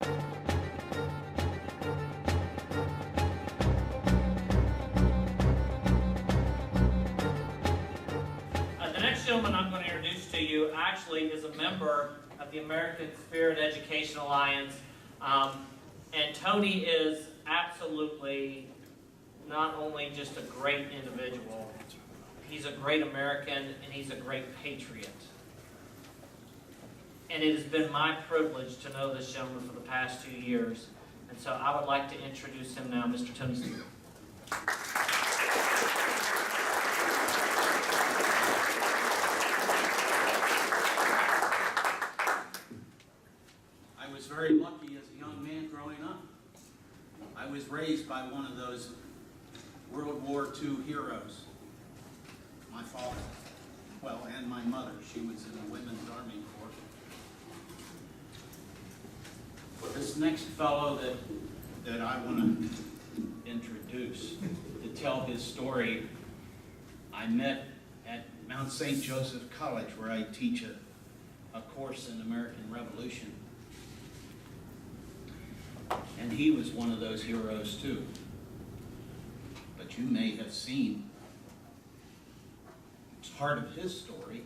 The next gentleman I'm going to introduce to you actually is a member of the American Spirit Education Alliance. And Tony is absolutely not only just a great individual, he's a great American and he's a great patriot. And it has been my privilege to know this gentleman for the past 2 years. And so I would like to introduce him now, Mr. Tony Steele. I was very lucky as a young man growing up. I was raised by one of those World War II heroes. My father, well, and my mother. She was in the Women's Army Corps. This next fellow that I want to introduce to tell his story, I met at Mount St. Joseph College, where I teach a course in American Revolution. And he was one of those heroes too. But you may have seen part of his story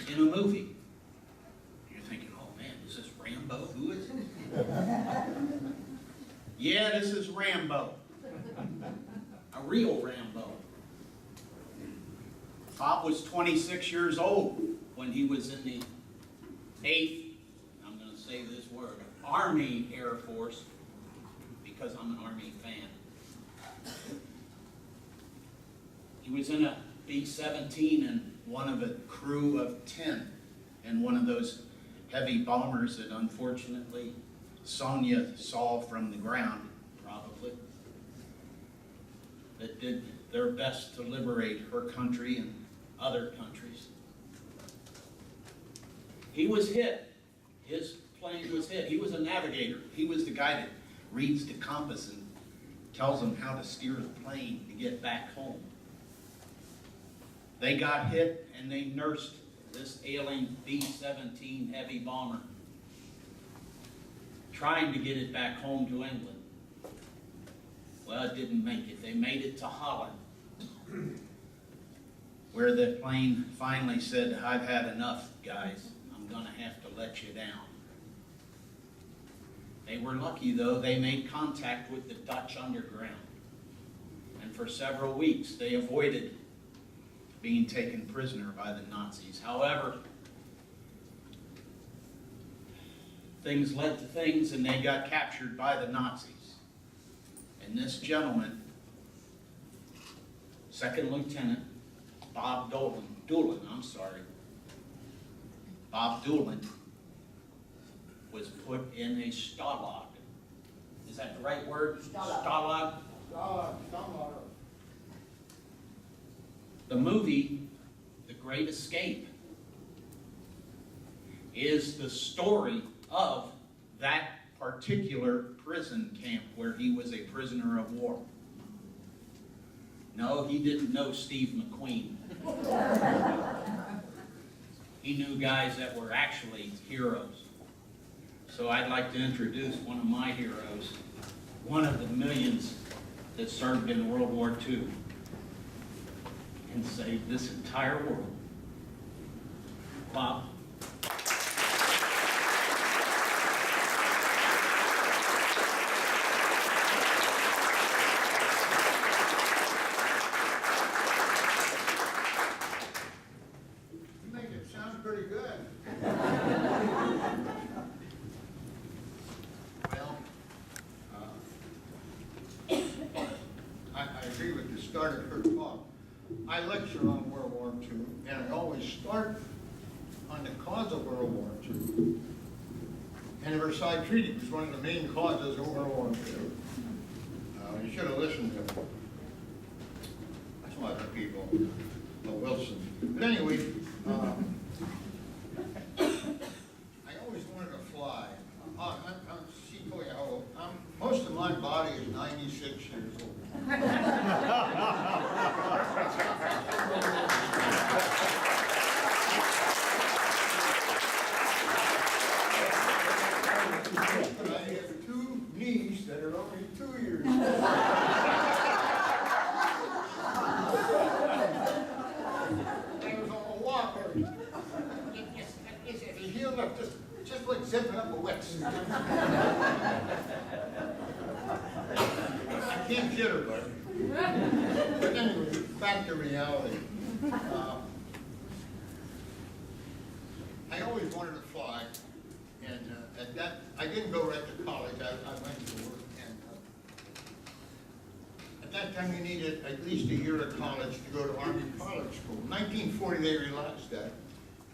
in a movie. You're thinking, oh man, is this Rambo? Who is it? Yeah, this is Rambo. A real Rambo. Bob was 26 years old when he was in the 8th, I'm going to say this word, Army Air Force, because I'm an Army fan. He was in a B-17 and one of a crew of 10 in one of those heavy bombers that unfortunately Sonia saw from the ground, probably, that did their best to liberate her country and other countries. He was hit. His plane was hit. He was a navigator. He was the guy that reads the compass and tells them how to steer the plane to get back home. They got hit and they nursed this ailing B-17 heavy bomber, trying to get it back home to England. Well, it didn't make it. They made it to Holland, where the plane finally said, I've had enough, guys. I'm going to have to let you down. They were lucky, though. They made contact with the Dutch underground. And for several weeks, they avoided being taken prisoner by the Nazis. However, things led to things, and they got captured by the Nazis. And this gentleman, Second Lieutenant Bob Doolan, Bob Doolan, was put in a stalag. Is that the right word? Stalag. Stalag. The movie, The Great Escape, is the story of that particular prison camp where he was a prisoner of war. No, he didn't know Steve McQueen. He knew guys that were actually heroes. So I'd like to introduce one of my heroes, one of the millions that served in World War II and saved this entire world. Bob. You make it sound pretty good. Well, I agree with the start of her talk. I lecture on World War II, and I always start on the cause of World War II. And the Versailles Treaty was one of the main causes of World War II. You should have listened to some other people, Wilson. But anyway, I always wanted to fly. She told you how old. Most of my body is 96 years old. relax. I can't jitterbug. But anyway, back to reality. I always wanted to fly, and at that, I didn't go right to college. I went to work, and at that time you needed at least a year of college to go to Army Pilot School. In 1940 they relaxed that.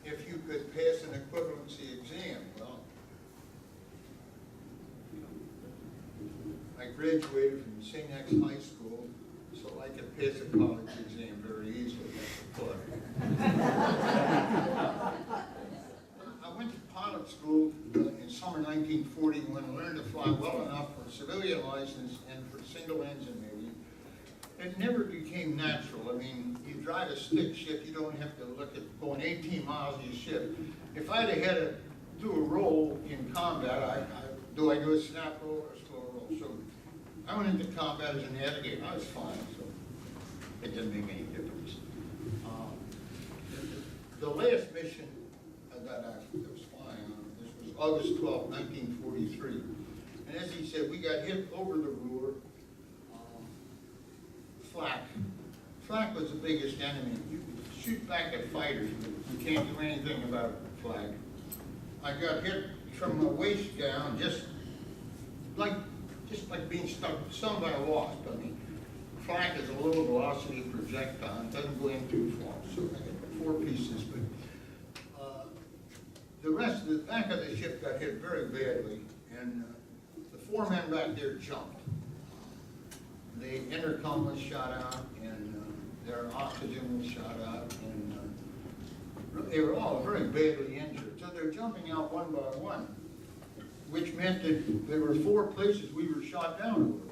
If you could pass an equivalency exam, well, I graduated from St. X High School, so I could pass a college exam very easily. I went to pilot school in summer 1941 and learned to fly well enough for a civilian license and for single engine maybe. It never became natural. I mean, you drive a stick shift, you don't have to look at going 18 miles you shift. If I'd have had to do a roll in combat, do I do a snap roll or a slow roll? So I went into combat as a navigator. I was fine, so it didn't make any difference. The last mission that I was flying on, this was August 12, 1943. And as he said, we got hit over the Ruhr. Flak. Flak was the biggest enemy. You could shoot back at fighters, but you can't do anything about flak. I got hit from the waist down, just like being stung by a wasp. I mean, flak is a low velocity projectile. It doesn't go in too far. So I got 4 pieces, but the rest of the back of the ship got hit very badly, and the 4 men back there jumped. The intercom was shot out, and their oxygen was shot out, and they were all very badly injured. So they're jumping out one by one, which meant that there were 4 places we were shot down over.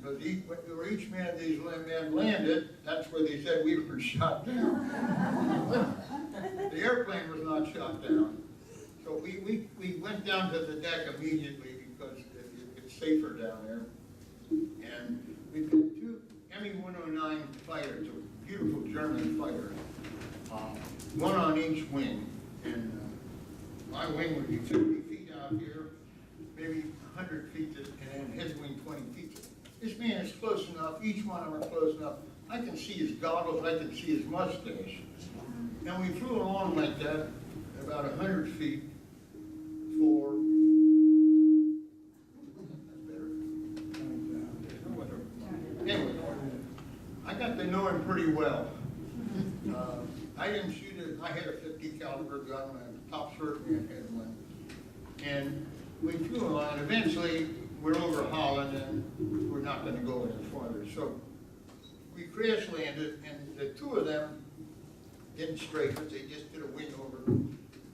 Because where each man of these men landed, that's where they said we were shot down. The airplane was not shot down. So we went down to the deck immediately because it's safer down there. And we've got 2 Me-109 fighters, a beautiful German fighter, 1 on each wing. And my wing would be 50 feet out here, maybe 100 feet, and his wing 20 feet. This man is close enough, each one of them are close enough. I can see his goggles, I can see his mustache. And we flew along like that, about 100 feet for, that's better. Anyway, I got to know him pretty well. I didn't shoot it, I had a 50 caliber gun, my top sergeant had one. And we flew along, eventually we're over Holland and we're not going to go any farther. So we crash landed, and the 2 of them didn't straight, but they just did a wing over,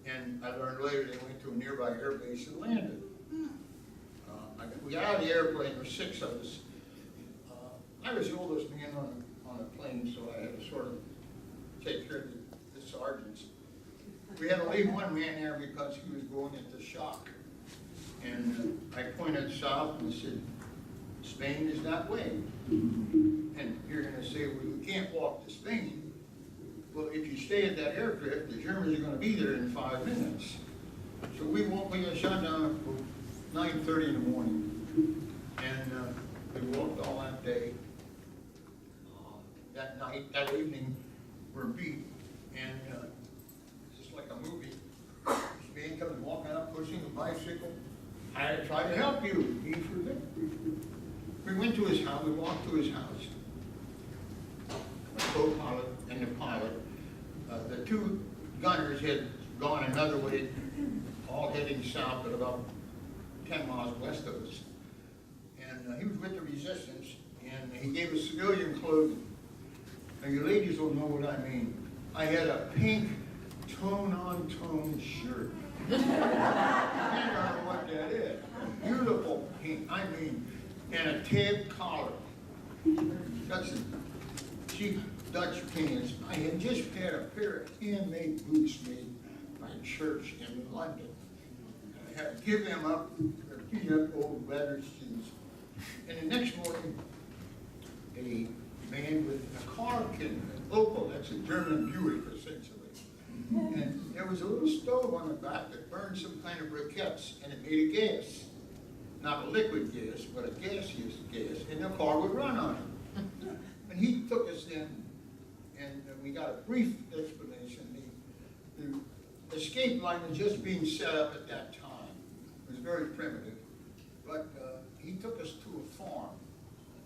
and I learned later they went to a nearby air base and landed. We got out of the airplane, there were 6 of us. I was the oldest man on the plane, so I had to sort of take care of the sergeants. We had to leave 1 man there because he was going into shock. And I pointed south and said, Spain is that way. And you're going to say, well, you can't walk to Spain. Well, if you stay at that aircraft, the Germans are going to be there in 5 minutes. So we got shot down at 9:30 in the morning. And we walked all that day. That night, that evening, we're beat. And it's just like a movie. This man comes walking up, pushing a bicycle. I tried to help you. He's for victory. We went to his house. We walked to his house. My co-pilot and the pilot. The 2 gunners had gone another way, all heading south at about 10 miles west of us. And he was with the resistance, and he gave us civilian clothing. Now, you ladies will know what I mean. I had a pink tone-on-tone shirt. I don't know what that is. Beautiful pink, I mean, and a tab collar. That's a cheap Dutch pants. I had just had a pair of handmade boots made by a church in London. I had to give them up, they're beat up old leather shoes. And the next morning, a man with a car came, an Opel, that's a German Buick essentially. And there was a little stove on the back that burned some kind of briquettes, and it made a gas. Not a liquid gas, but a gaseous gas, and the car would run on it. And he took us in, and we got a brief explanation. The escape line was just being set up at that time. It was very primitive. But he took us to a farm,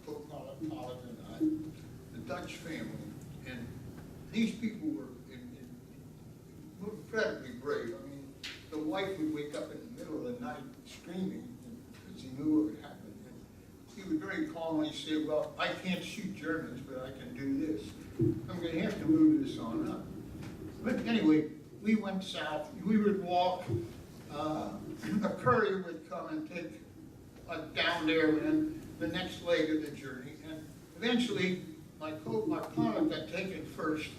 Doolan and I, the Dutch family. And these people were incredibly brave. I mean, the wife would wake up in the middle of the night screaming because he knew what would happen. And he would very calmly say, well, I can't shoot Germans, but I can do this. I'm going to have to move this on up. But anyway, we went south. We would walk. A courier would come and take us down there and the next leg of the journey. And eventually, my pilot got taken first,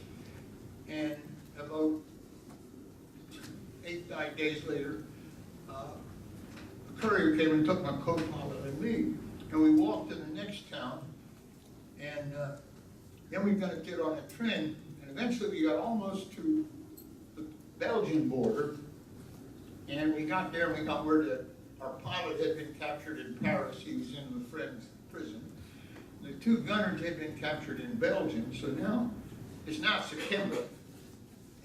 and about 8-9 days later, a courier came and took my co-pilot and me, and we walked to the next town, and then we got to get on a train, and eventually we got almost to the Belgian border, and we got there and we got word that our pilot had been captured in Paris. He was in the French prison. The 2 gunners had been captured in Belgium, so now it's now September,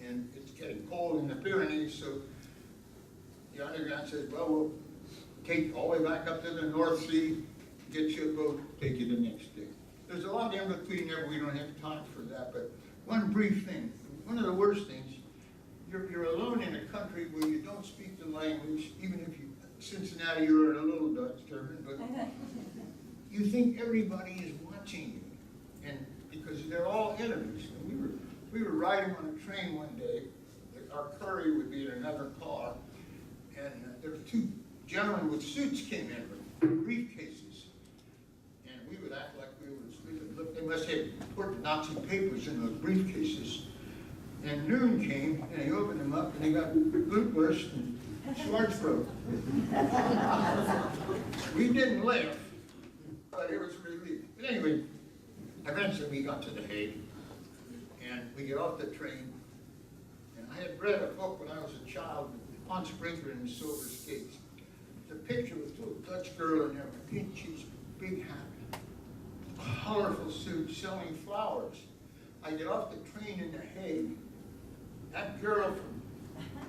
and it's getting cold in the Pyrenees, so the underground says, well, we'll take you all the way back up to the North Sea, get you a boat, take you the next day. There's a lot in between there, we don't have time for that, but one brief thing. One of the worst things, you're alone in a country where you don't speak the language, even if you, Cincinnati, you're a little Dutch German, but you think everybody is watching you, and because they're all enemies. And we were riding on a train one day. Our courier would be in another car, and there were 2 gentlemen with suits came in with briefcases, and we would act like we would look. They must have important Nazi papers in those briefcases. And noon came, and he opened them up, and he got Blutwurst and Schwarzbrot. We didn't laugh, but it was a relief. But anyway, eventually we got to The Hague, and we get off the train, and I had read a book when I was a child, Hans Brinker and the Silver Skates. The picture was a little Dutch girl in there with pink cheeks, big hat, colorful suit, selling flowers. I get off the train in The Hague. That girl from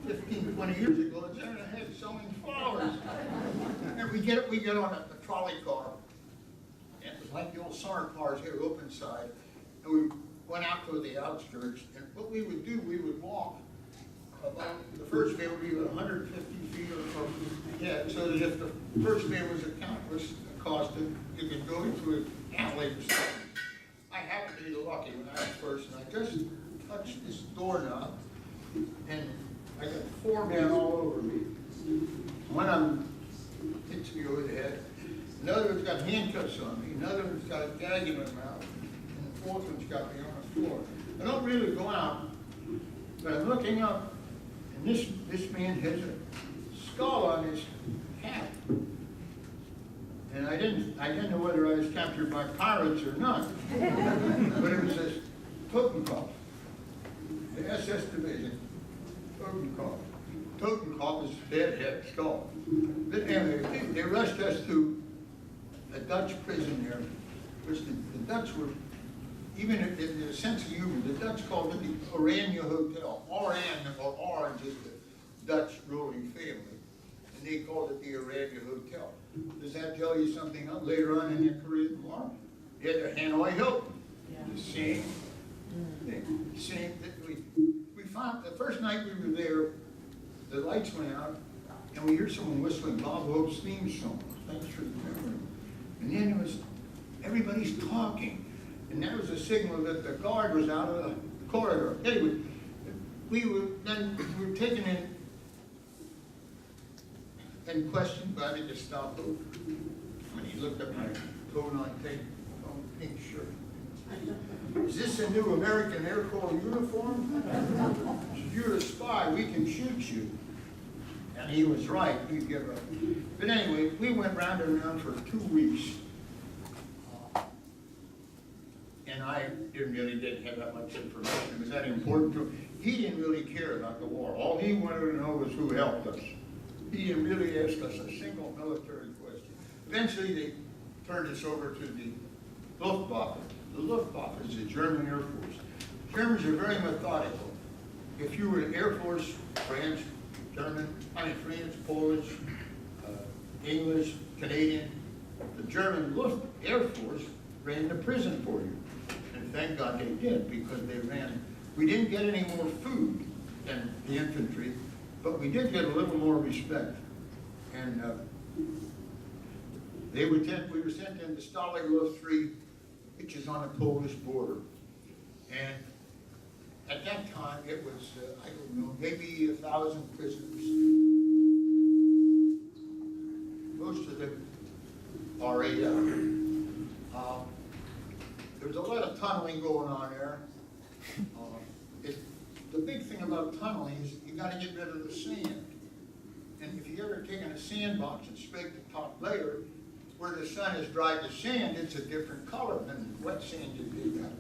15, 20 years ago is there in The Hague selling flowers. And we get on a trolley car. And it was like the old summer cars here, open side. And we went out to the outskirts. And what we would do, we would walk about, the first van would be about 150 feet or ahead, so that if the first van was accosted, you could go into an alley or something. I happened to be lucky when I was first, and I just touched this doorknob, and I got 4 men all over me. One of them hits me over the head, another one's got handcuffs on me, another one's got a gag in my mouth, and the 4th one's got me on the floor. I don't really go out, but I'm looking up, and this man has a skull on his hat. And I didn't know whether I was captured by pirates or not. But it was this Totenkopf, the SS division, Totenkopf. Totenkopf is head, skull. But anyway, they rushed us to a Dutch prison there, which the Dutch were, even in the sense of humor, the Dutch called it the Oranje Hotel. Oran, or Orange, is the Dutch ruling family. And they called it the Oranje Hotel. Does that tell you something later on in your Korean War? You had the Hanoi Hilton. The same thing. Same thing. We found, the first night we were there, the lights went out, and we heard someone whistling Bob Hope's theme song. Thanks for remembering. And then it was, everybody's talking. And that was a signal that the guard was out of the corridor. Anyway, we were taken in and questioned by the Gestapo. When he looked at my coat on pink shirt. Is this a new American Air Corps uniform? You're a spy, we can shoot you. And he was right, we'd give up. But anyway, we went round and round for 2 weeks. And I didn't have that much information. It was that important to him. he didn't really care about the war. All he wanted to know was who helped us. He didn't really ask us a single military question. Eventually, they turned us over to the Luftwaffe. The Luftwaffe is the German Air Force. Germans are very methodical. If you were in Air Force, French, Polish, English, Canadian, the German Air Force ran the prison for you. And thank God they did, because we didn't get any more food than the infantry, but we did get a little more respect. And we were sent into Stalag Luft 3, which is on the Polish border. And at that time, it was, I don't know, maybe 1,000 prisoners. Most of them are AF. There's a lot of tunneling going on there. The big thing about tunneling is you got to get rid of the sand. And if you ever taken a sandbox and scraped the top layer, where the sun has dried the sand, it's a different color than wet sand you dig out.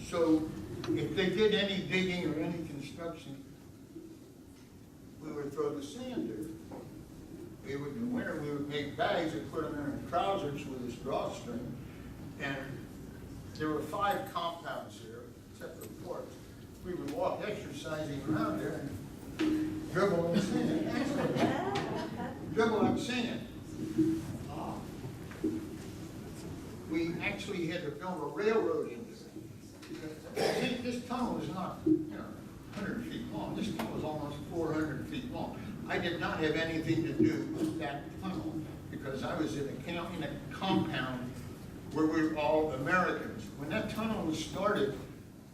So if they did any digging or any construction, we would throw the sand there. In the winter, we would make bags and put them in our trousers with this drawstring. And there were 5 compounds there, except for the ports. We would walk exercising around there and dribble in sand. Dribble up sand. We actually had to build a railroad into it. This tunnel is not, 100 feet long. This tunnel is almost 400 feet long. I did not have anything to do with that tunnel because I was in a compound where we were all Americans. When that tunnel was started,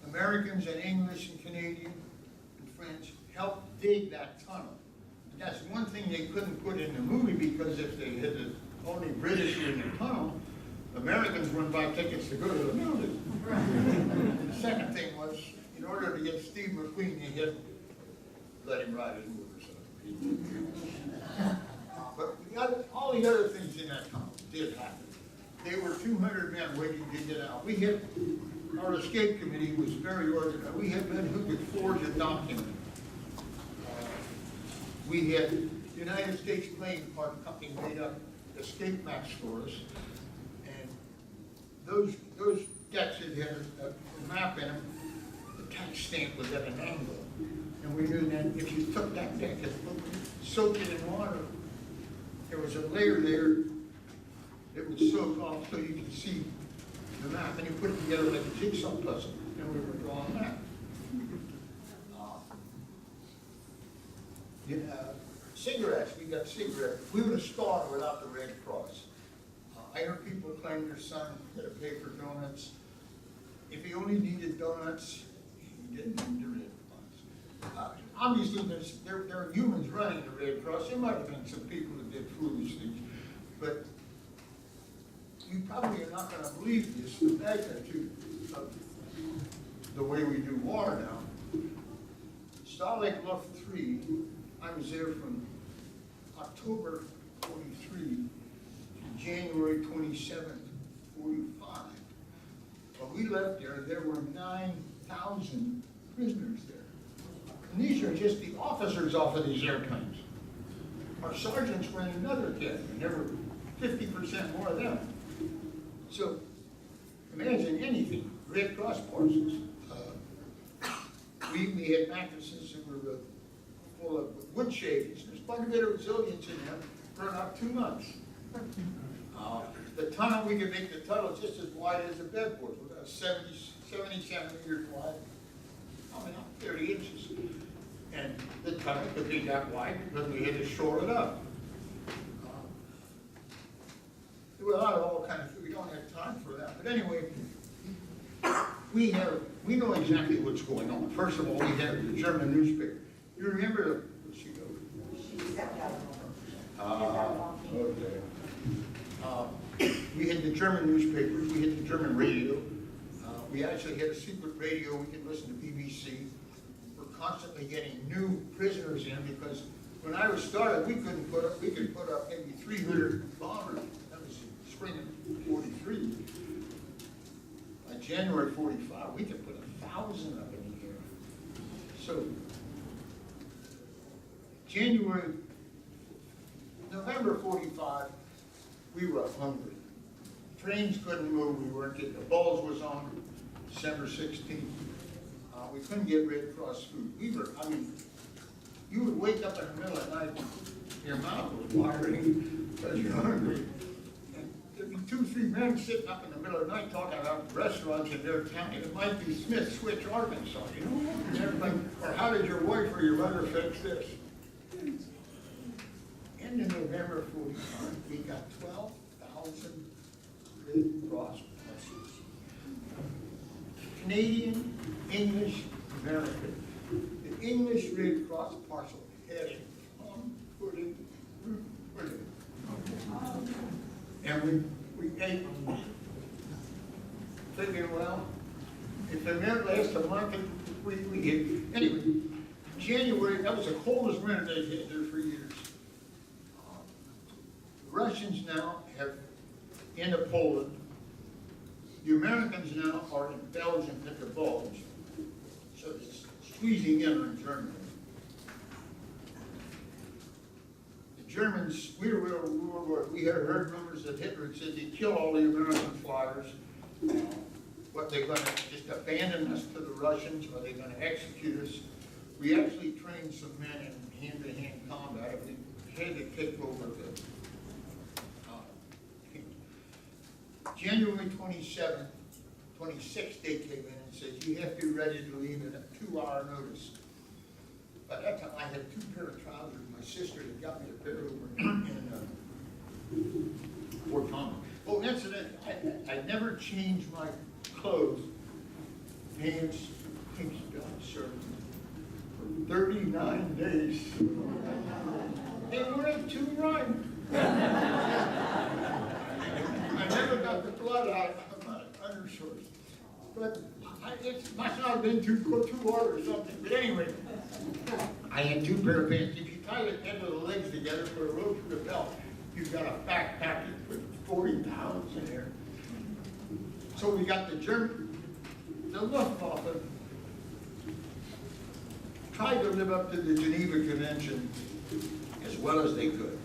Americans and English and Canadian and French helped dig that tunnel. And that's one thing they couldn't put in the movie, because if they had only British were in the tunnel, Americans wouldn't buy tickets to go to the movie. And the second thing was, in order to get Steve McQueen, you had to let him ride his motorcycle. But all the other things in that tunnel did happen. There were 200 men waiting to get out. Our escape committee was very organized. We had men who could forge a document. We had the United States Plane Park Company made up escape maps for us. And those decks had a map in them. The tax stamp was at an angle. And we knew that if you took that deck and soaked it in water, there was a layer there that would soak off so you could see the map, and you put it together like a jigsaw puzzle, and we were drawing that. Cigarettes, we got cigarettes. We would have starved without the Red Cross. I heard people claim their son had to pay for donuts. If he only needed donuts, he didn't need the Red Cross. Obviously, there are humans running the Red Cross. There might have been some people who did foolish things, but you probably are not going to believe this, the magnitude of the way we do war now. Stalag Luft 3, I was there from October 43 to January 27th, 45. When we left there were 9,000 prisoners there. And these are just the officers off of these airplanes. Our sergeants were in another cabin, and there were 50% more of them. So, imagine anything, Red Cross parcels. We had mattresses that were full of wood shavings. There's quite a bit of resilience in them for about 2 months. The tunnel, we could make the tunnel just as wide as the bedboard, about 70 centimeters wide, I mean, 30 inches. And the tunnel could be that wide because we had to shore it up. There were a lot of all kinds of, we don't have time for that. But anyway, we know exactly what's going on. First of all, we have the German newspaper. You remember, where'd she go? Okay. We had the German newspapers, we had the German radio. We actually had a secret radio, we could listen to BBC. We're constantly getting new prisoners in, because when I was started, we could put up maybe 300 bombers. That was spring of 43. By January 45, we could put 1,000 of them in here. So, November 45, we were hungry. Trains couldn't move, we weren't getting, the bulge was on December 16th. We couldn't get Red Cross food. You would wake up in the middle of the night, your mouth was watering because you're hungry. And there'd be 2, 3 men sitting up in the middle of the night talking about restaurants in their town. It might be Smith Switch, Arkansas, you know? And everybody, or how did your wife or your mother fix this? End of November 45, we got 12,000 Red Cross buses. Canadian, English, American. The English Red Cross parcel heading put it. And we ate them. Thinking, well, if they meant last a month, we did. Anyway, January, that was the coldest winter they'd had there for years. The Russians now have into Poland. The Americans now are in Belgium at the bulge. So it's squeezing in on Germany. The Germans, we had heard rumors that Hitler said they'd kill all the American flyers. What, they're going to just abandon us to the Russians, or they're going to execute us? We actually trained some men in hand-to-hand combat. We had to kick over the January 26th, they came in and said, you have to be ready to leave at a 2-hour notice. By that time, I had 2 pair of trousers. My sister had got me a pair over in Fort Thomas. Oh, incident, I never changed my clothes, pants, pinky belt, shirt, for 39 days. They weren't too right. I never got the blood out of my undershorts. But it must not have been too hard or something. But anyway, I had 2 pair of pants. If you tie the end of the legs together, put a rope to the belt, you've got a backpack with 40 pounds in there. So we got the Luftwaffe tried to live up to the Geneva Convention as well as they could.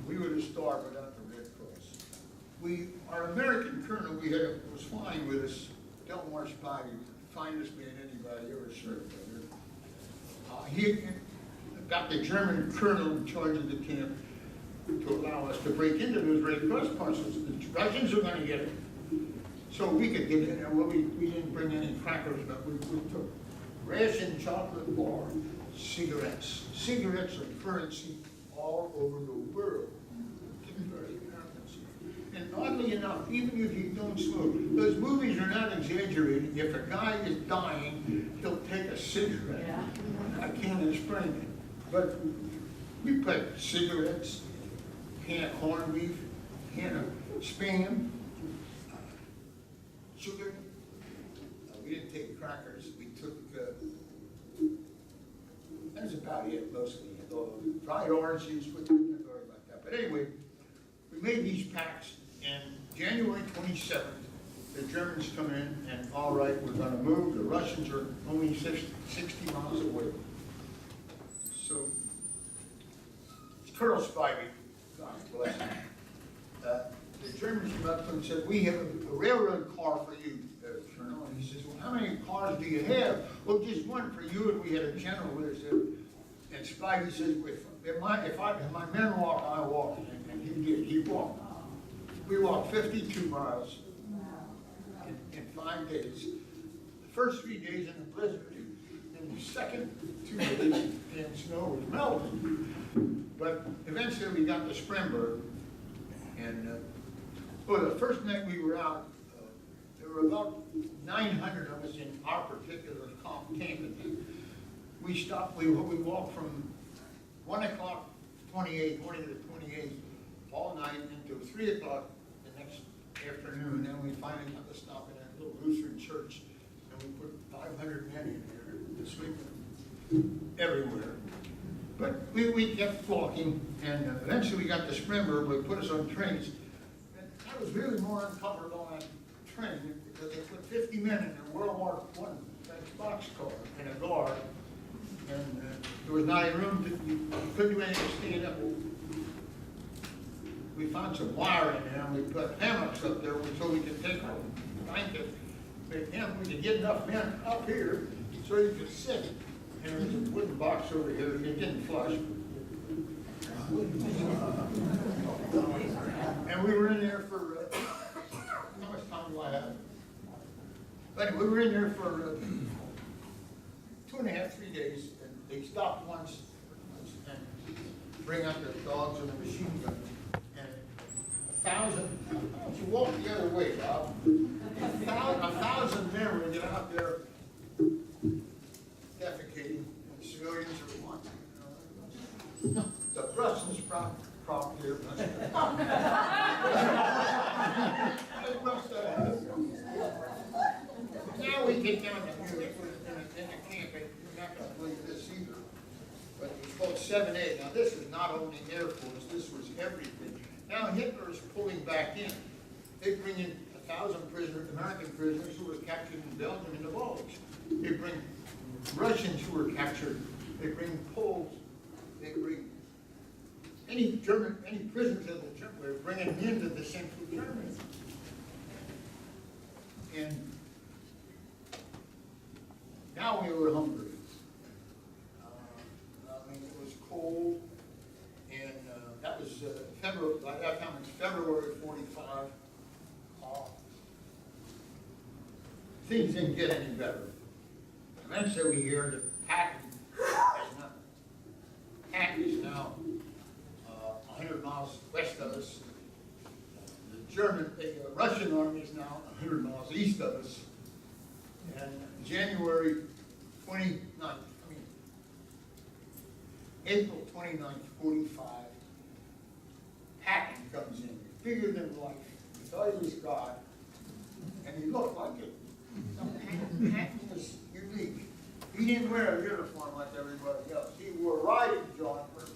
We would have starved without the Red Cross. Our American colonel was flying with us, Delmar Spivey, finest man anybody ever served under. He got the German colonel in charge of the camp to allow us to break into those Red Cross parcels. The Russians were going to get it. So we could get in there. Well, we didn't bring any crackers, but we took ration, chocolate bar, cigarettes. Cigarettes are currency all over the world. And oddly enough, even if you don't smoke, those movies are not exaggerating. If a guy is dying, he'll take a cigarette. I can't explain it. But we put cigarettes, can of corned beef, can of Spam, sugar. We didn't take crackers. We took, that's about it mostly. Dried oranges, we didn't worry about that. But anyway, we made these packs, and January 27th, the Germans come in, and all right, we're going to move. The Russians are only 60 miles away. So, Colonel Spivey, God bless him, the Germans came up to him and said, we have a railroad car for you, Colonel. And he says, well, how many cars do you have? Well, just one for you, and we had a general with us there. And Spivey says, if my men walk, I walk. And he did, he walked. We walked 52 miles in 5 days. The first 3 days in the blizzard, and the second 2 days in snow was melting. But eventually we got to Spremberg, and the first night we were out, there were about 900 of us in our particular camping. We stopped, we walked from 1 o'clock, 28, morning to 28, all night until 3 o'clock the next afternoon. Then we finally got to stop in a little Lutheran church, and we put 500 men in there to sleep everywhere. But we kept walking, and eventually we got to Spremberg, where they put us on trains. And I was really more uncomfortable on train because they put 50 men in a World War I French boxcar in a guard, and there was not a room, you couldn't do anything to stand up. We found some wire in there, and we put hammocks up there so we could take our blanket. But then we could get enough men up here so you could sit. And there was a wooden box over here, it didn't flush. And we were in there for, how much time do I have? But anyway, we were in there for 2.5, 3 days, and they stopped once and bring out their dogs and a machine gun. And 1,000, you walk the other way, Bob. 1,000 men would get out there defecating, and civilians are watching. The Brussels prop here. Now we get down to here, in the camp, and you're not going to believe this either. But it was called 7A. Now this was not only Air Force, this was everything. Now Hitler is pulling back in. They bring in 1,000 prisoners, American prisoners who were captured in Belgium in the Bulge. They bring Russians who were captured. They bring Poles. They bring any prisoners of the German. They're bringing them into the central Germany. And now we were hungry. I mean, it was cold, and that was February. By that time, it's February '45. Things didn't get any better. Eventually, we hear that Patton is now 100 miles west of us. The Russian army is now 100 miles east of us. And January 29th, April 29th, 45, Patton comes in, bigger than life. He thought he was God, and he looked like it. Patton was unique. He didn't wear a uniform like everybody else. He wore riding jumpers,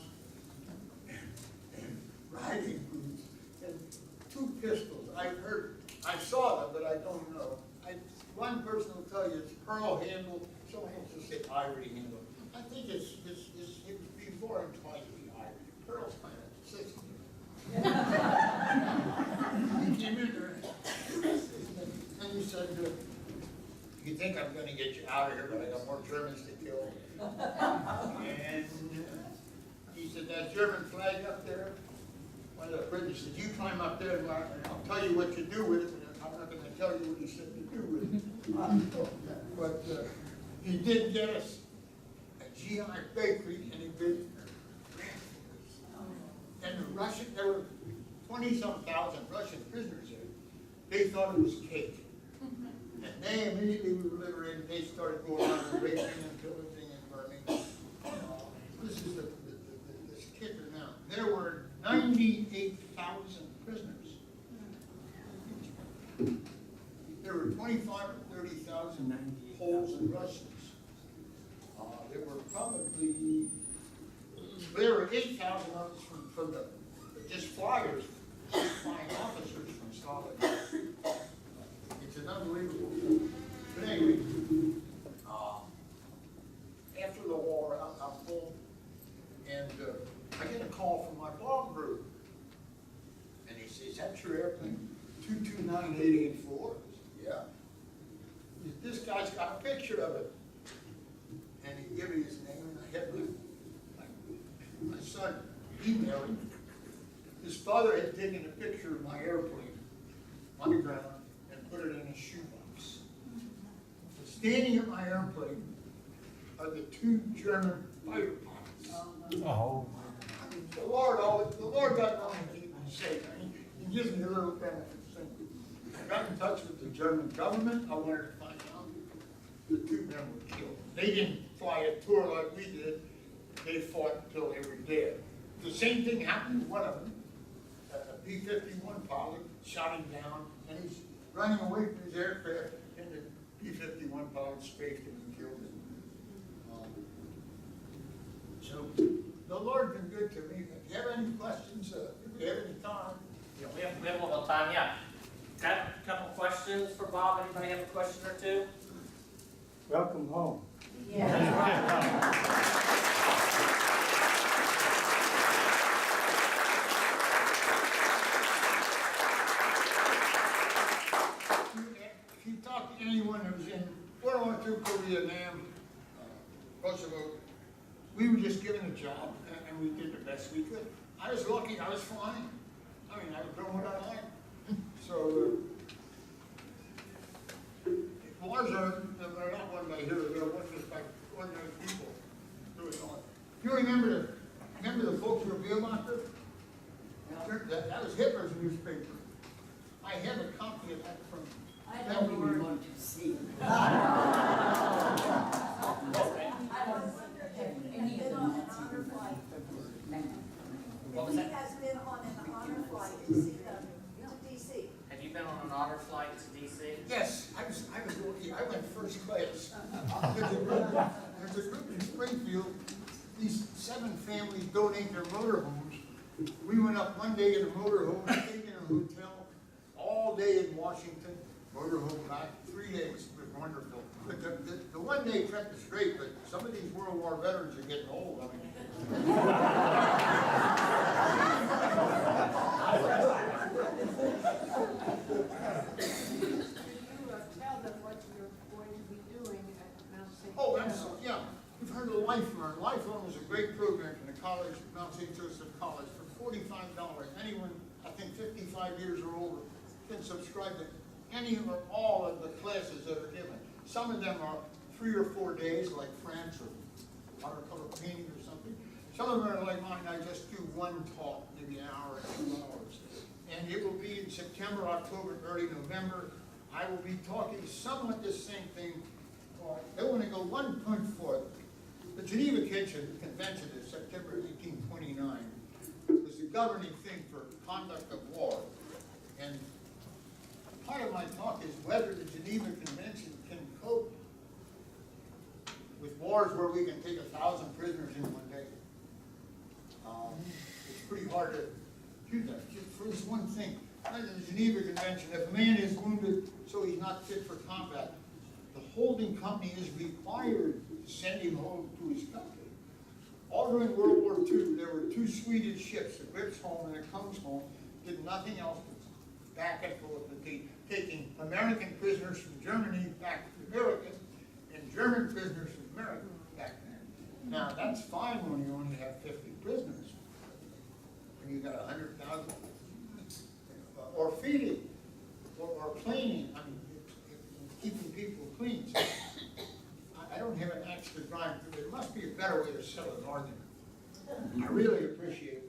and riding boots, and 2 pistols. I saw them, but I don't know. One person will tell you it's pearl handle, someone else will say ivory handle. I think it was before and twice the ivory. Pearl's kind of 60. He came in there, and he said, "You think I'm going to get you out of here, but I got more Germans to kill." And he said, "That German flag up there," one of the British said, "You climb up there and I'll tell you what to do with it. I'm not going to tell you what he said to do with it." But he did get us a GI bakery, and he did. And there were 20-some thousand Russian prisoners there. They thought it was cake. And they immediately were liberated. They started going around and raping and pillaging and burning. This is this kicker now. There were 98,000 prisoners. There were 25 or 30,000 Poles and Russians. There were probably 8,000 of us from the just flyers, flying officers from Stalin. It's an unbelievable thing. But anyway, after the war, I'm home, and I get a call from my bomb group. And he says, "That's your airplane, 229-884? Yeah. This guy's got a picture of it." And he gave me his name, and I had my son emailed him. His father had taken a picture of my airplane on the ground and put it in a shoebox. Standing at my airplane are the 2 German fighter pilots. Oh. The Lord got nothing to keep me safe. He gives me a little benefit. I got in touch with the German government. I wanted to find out the 2 men were killed. They didn't fly a tour like we did. They fought until they were dead. The same thing happened to one of them. A B-51 pilot shot him down, and he's running away from his aircraft, and the B-51 pilot spaced him and killed him. So the Lord's been good to me. If you have any questions, if you have any time. We have a little time, yeah. Got a couple questions. questions for Bob? Anybody have a question or two? Welcome home. If you talk to anyone who's in World War II, Korea, Nam, Kosovo, we were just given a job and we did the best we could. I was lucky, I was flying. I mean, I was doing what I liked. So, wars are not won by heroes, they're won just by ordinary people doing all. You remember the folks who were Wehrmacher? That was Hitler's newspaper. I have a copy of that from. I don't even want to see it. He has been on an honor flight. What was He that? has been on an honor flight to DC. Have you been on an honor flight to DC? Yes, I was lucky. I went first class. There's a group in Springfield. These 7 families donate their motorhomes. We went up one day in a motorhome, stayed in a hotel, all day in Washington, motorhome back, 3 days. It was wonderful. But the one-day trip is great, but some of these World War veterans are getting old. I mean. Tell them what you're going to be doing at Mount St. Oh, Joseph. absolutely, yeah. You've heard of Lifeline. Lifeline was a great program from the college, Mount St. Joseph College, for $45. Anyone, I think 55 years or older, can subscribe to any or all of the classes that are given. Some of them are 3 or 4 days, like France or watercolor painting or something. Some of them are like mine, I just do one talk, maybe an hour or 2 hours. And it will be in September, October, early November. I will be talking somewhat the same thing. I want to go one point further. The Geneva Convention is September 1829. It was the governing thing for conduct of war. And part of my talk is whether the Geneva Convention can cope with wars where we can take 1,000 prisoners in one day. It's pretty hard to do that. Just for this one thing, under the Geneva Convention, if a man is wounded so he's not fit for combat, the holding company is required to send him home to his country. All during World War II, there were 2 Swedish ships, the Grips home and the Comes home, did nothing else but back and forth, taking American prisoners from Germany back to America, and German prisoners from America back then. Now, that's fine when you only have 50 prisoners. When you got 100,000, or feeding, or cleaning, I mean, keeping people clean. So I don't have an axe to grind, but there must be a better way to sell an argument. I really appreciate